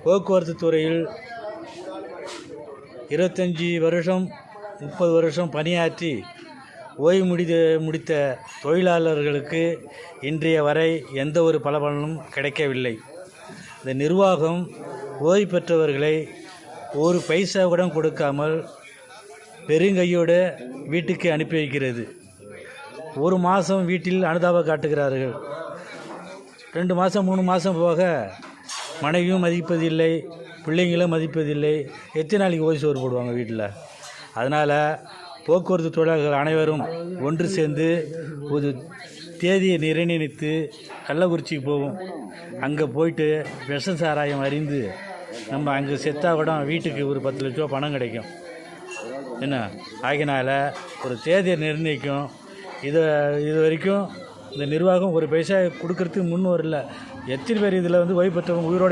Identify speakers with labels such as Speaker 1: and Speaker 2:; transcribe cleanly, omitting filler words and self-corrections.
Speaker 1: போக்குவரத்து துறையில் 25 வருஷம் 30 வருஷம் பணியாற்றி ஓய்வு முடித்த தொழிலாளர்களுக்கு இன்றைய வரை எந்த ஒரு பலனும் கிடைக்கவில்லை. இந்த நிர்வாகம் ஓய்வு பெற்றவர்களை ஒரு பைசா கூட கொடுக்காமல் பெருங்கையோடு வீட்டுக்கு அனுப்பி வைக்கிறது. ஒரு மாதம் வீட்டில் அனுதாபம் காட்டுகிறார்கள். 2 மாதம் 3 மாதம் போக மனைவியும் மதிப்பதில்லை, பிள்ளைங்களும் மதிப்பதில்லை. எத்தனை நாளைக்கு ஓய்வு சோறு போடுவாங்க வீட்டில்? அதனால் போக்குவரத்து தொழிலாளர்கள் அனைவரும் ஒன்று சேர்ந்து ஒரு தேதியை நிர்ணயித்து கள்ளக்குறிச்சிக்கு போவோம். அங்கே போயிட்டு விஷ சாராயம் அறிந்து நம்ம அங்கே செத்தா கூட வீட்டுக்கு ஒரு 10 லட்ச ரூபா பணம் கிடைக்கும். என்ன ஆகினால ஒரு தேதியை நிர்ணயிக்கும். இது வரைக்கும் இந்த நிர்வாகம் ஒரு பைசா கொடுக்கறதுக்கு முன் வரல. எத்தனை பேர் இதில் ஓய்வு பெற்றவங்க உயிரோடு